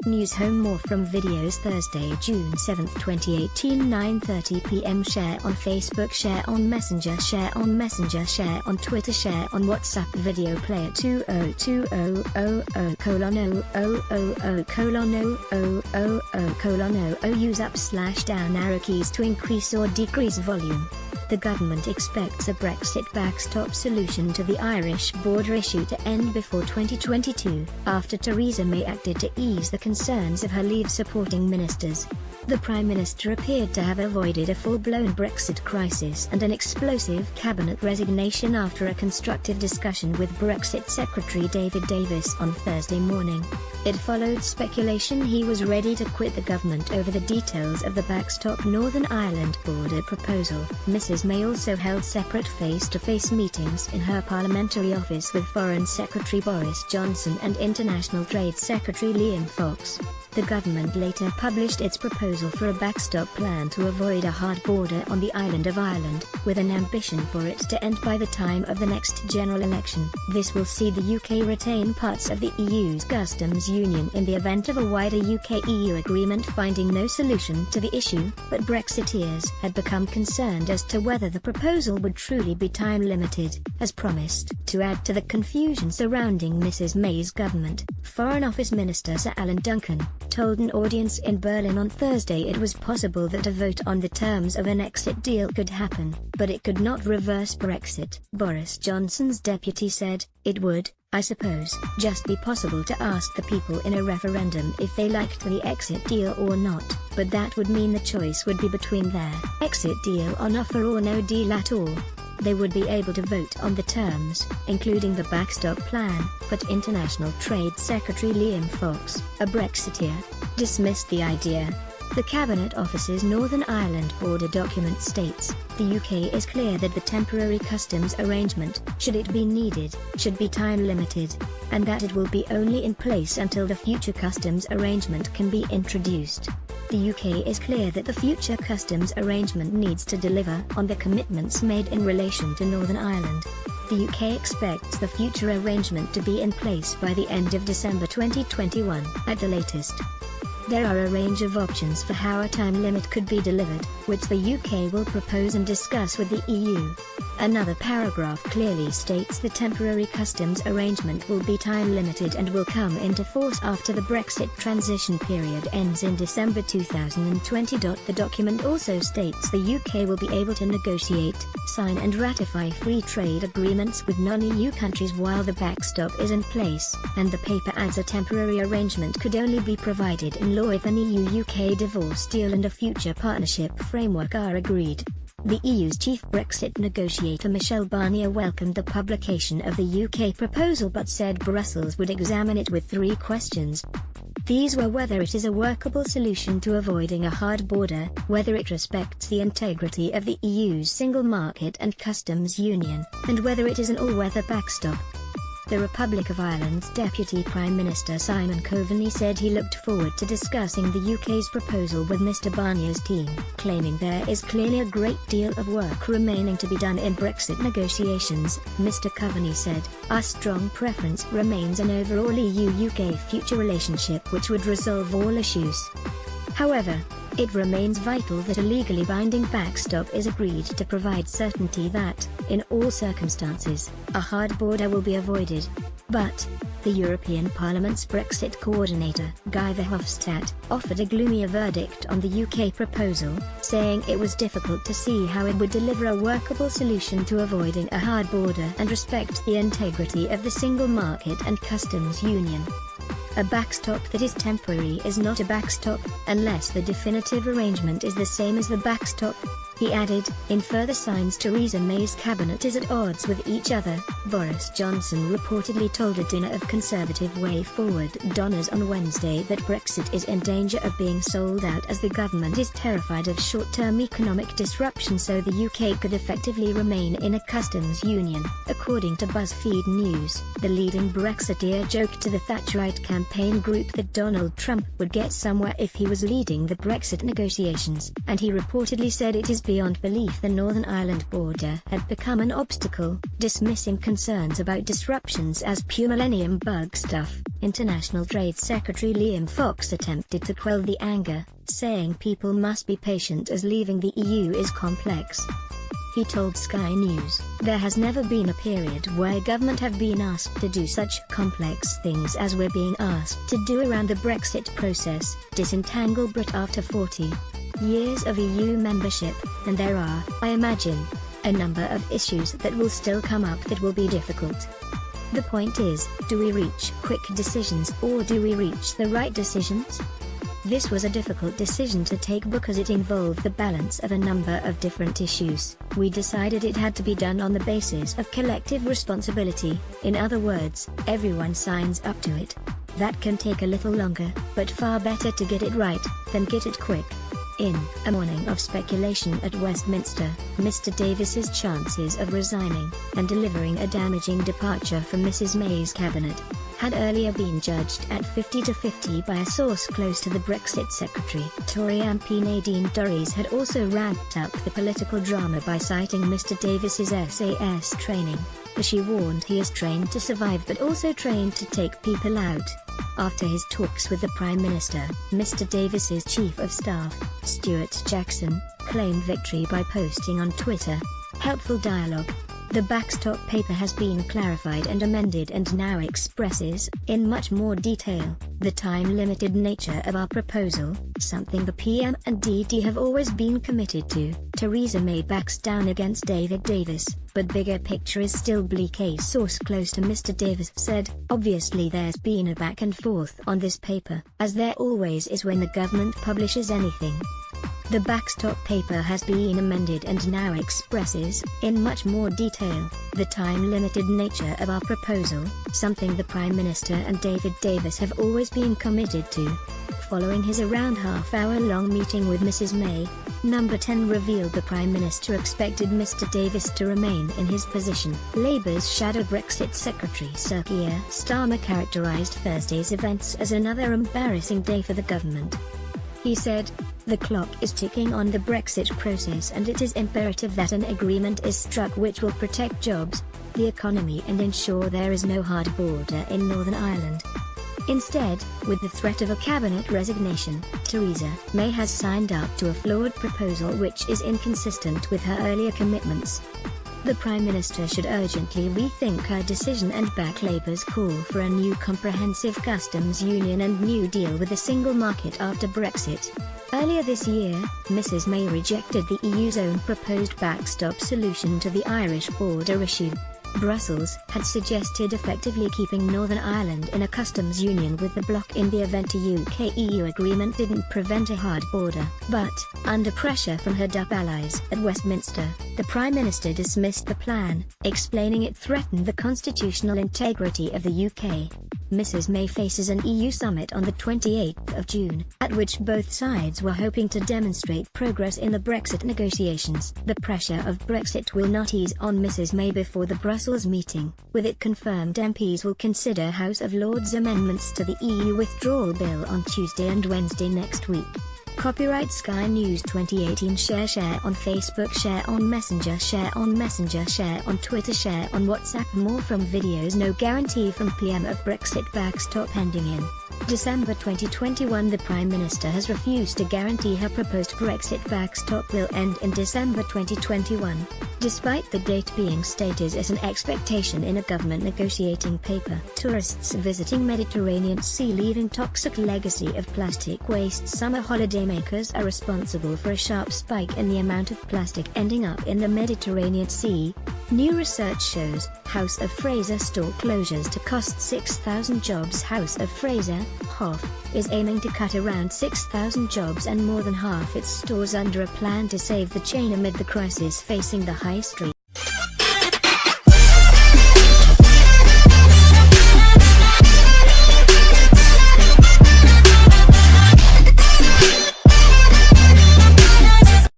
News Home. More from videos. Thursday, June 7, 2018, 9:30 p.m. Share on Facebook, share on Messenger, share on Messenger, share on Twitter, share on WhatsApp. Video player 202000000:000:000. Use up / down arrow keys to increase or decrease volume. The government expects a Brexit backstop solution to the Irish border issue to end before 2022, after Theresa May acted to ease the concerns of her Leave-supporting ministers. The Prime Minister appeared to have avoided a full-blown Brexit crisis and an explosive cabinet resignation after a constructive discussion with Brexit Secretary David Davis on Thursday morning. It followed speculation he was ready to quit the government over the details of the backstop Northern Ireland border proposal. Mrs May also held separate face-to-face meetings in her parliamentary office with Foreign Secretary Boris Johnson and International Trade Secretary Liam Fox. The government later published its proposal for a backstop plan to avoid a hard border on the island of Ireland, with an ambition for it to end by the time of the next general election. This will see the UK retain parts of the EU's customs union in the event of a wider UK-EU agreement finding no solution to the issue, but Brexiteers had become concerned as to whether the proposal would truly be time-limited, as promised. To add to the confusion surrounding Mrs May's government, Foreign Office Minister Sir Alan Duncan told an audience in Berlin on Thursday it was possible that a vote on the terms of an exit deal could happen, but it could not reverse Brexit. Boris Johnson's deputy said, "It would, I suppose, just be possible to ask the people in a referendum if they liked the exit deal or not, but that would mean the choice would be between their exit deal on offer or no deal at all. They would be able to vote on the terms, including the backstop plan," but International Trade Secretary Liam Fox, a Brexiteer, dismissed the idea. The Cabinet Office's Northern Ireland border document states, "The UK is clear that the temporary customs arrangement, should it be needed, should be time-limited, and that it will be only in place until the future customs arrangement can be introduced. The UK is clear that the future customs arrangement needs to deliver on the commitments made in relation to Northern Ireland. The UK expects the future arrangement to be in place by the end of December 2021, at the latest. There are a range of options for how a time limit could be delivered, which the UK will propose and discuss with the EU." Another paragraph clearly states the temporary customs arrangement will be time-limited and will come into force after the Brexit transition period ends in December 2020. The document also states the UK will be able to negotiate, sign and ratify free trade agreements with non-EU countries while the backstop is in place, and the paper adds a temporary arrangement could only be provided in law if an EU-UK divorce deal and a future partnership framework are agreed. The EU's chief Brexit negotiator Michel Barnier welcomed the publication of the UK proposal but said Brussels would examine it with 3 questions. These were whether it is a workable solution to avoiding a hard border, whether it respects the integrity of the EU's single market and customs union, and whether it is an all-weather backstop. The Republic of Ireland's Deputy Prime Minister Simon Coveney said he looked forward to discussing the UK's proposal with Mr Barnier's team, claiming there is clearly a great deal of work remaining to be done in Brexit negotiations. Mr Coveney said, "Our strong preference remains an overall EU-UK future relationship which would resolve all issues. However, it remains vital that a legally binding backstop is agreed to provide certainty that, in all circumstances, a hard border will be avoided." But the European Parliament's Brexit coordinator, Guy Verhofstadt, offered a gloomier verdict on the UK proposal, saying it was difficult to see how it would deliver a workable solution to avoiding a hard border and respect the integrity of the single market and customs union. "A backstop that is temporary is not a backstop, unless the definitive arrangement is the same as the backstop," he added. In further signs Theresa May's cabinet is at odds with each other, Boris Johnson reportedly told a dinner of Conservative Way Forward donors on Wednesday that Brexit is in danger of being sold out as the government is terrified of short-term economic disruption so the UK could effectively remain in a customs union. According to BuzzFeed News, the leading Brexiteer joked to the Thatcherite campaign group that Donald Trump would get somewhere if he was leading the Brexit negotiations, and he reportedly said it is beyond belief the Northern Ireland border had become an obstacle, dismissing concerns about disruptions as pure millennium bug stuff. International Trade Secretary Liam Fox attempted to quell the anger, saying people must be patient as leaving the EU is complex. He told Sky News, "There has never been a period where government have been asked to do such complex things as we're being asked to do around the Brexit process, disentangle Brit after 40 years of EU membership, and there are, I imagine, a number of issues that will still come up that will be difficult. The point is, do we reach quick decisions or do we reach the right decisions? This was a difficult decision to take because it involved the balance of a number of different issues. We decided it had to be done on the basis of collective responsibility, in other words, everyone signs up to it. That can take a little longer, but far better to get it right, than get it quick." In a morning of speculation at Westminster, Mr Davis's chances of resigning, and delivering a damaging departure from Mrs May's cabinet, had earlier been judged at 50-50 by a source close to the Brexit Secretary. Tory MP Nadine Dorries had also ramped up the political drama by citing Mr Davis's SAS training, as she warned he is trained to survive but also trained to take people out. After his talks with the Prime Minister, Mr Davis's Chief of Staff, Stuart Jackson, claimed victory by posting on Twitter, "Helpful dialogue. The backstop paper has been clarified and amended and now expresses, in much more detail, the time-limited nature of our proposal, something the PM and DD have always been committed to." Theresa May backs down against David Davis, but bigger picture is still bleak. A source close to Mr Davis said, "Obviously there's been a back and forth on this paper, as there always is when the government publishes anything. The backstop paper has been amended and now expresses, in much more detail, the time-limited nature of our proposal, something the Prime Minister and David Davis have always been committed to." Following his around half-hour-long meeting with Mrs May, Number 10 revealed the Prime Minister expected Mr Davis to remain in his position. Labour's shadow Brexit Secretary Sir Keir Starmer characterised Thursday's events as another embarrassing day for the government. He said, "The clock is ticking on the Brexit process and it is imperative that an agreement is struck which will protect jobs, the economy and ensure there is no hard border in Northern Ireland." Instead, with the threat of a cabinet resignation, Theresa May has signed up to a flawed proposal which is inconsistent with her earlier commitments. The Prime Minister should urgently rethink her decision and back Labour's call for a new comprehensive customs union and New Deal with a single market after Brexit. Earlier this year, Mrs May rejected the EU's own proposed backstop solution to the Irish border issue. Brussels had suggested effectively keeping Northern Ireland in a customs union with the bloc in the event a UK-EU agreement didn't prevent a hard border. But, under pressure from her DUP allies at Westminster, the Prime Minister dismissed the plan, explaining it threatened the constitutional integrity of the UK. Mrs May faces an EU summit on the 28th of June, at which both sides were hoping to demonstrate progress in the Brexit negotiations. The pressure of Brexit will not ease on Mrs May before the Brussels meeting. With it confirmed, MPs will consider House of Lords amendments to the EU withdrawal bill on Tuesday and Wednesday next week. Copyright Sky News 2018. Share on Facebook, share on Messenger, share on Twitter, share on WhatsApp. More from videos. No guarantee from PM of Brexit backstop ending in December 2021. The Prime Minister has refused to guarantee her proposed Brexit backstop will end in December 2021, despite the date being stated as an expectation in a government negotiating paper. Tourists visiting Mediterranean Sea leaving toxic legacy of plastic waste. Summer holidaymakers are responsible for a sharp spike in the amount of plastic ending up in the Mediterranean Sea. New research shows House of Fraser store closures to cost 6,000 jobs. House of Fraser, Hof, is aiming to cut around 6,000 jobs and more than half its stores under a plan to save the chain amid the crisis facing the high street.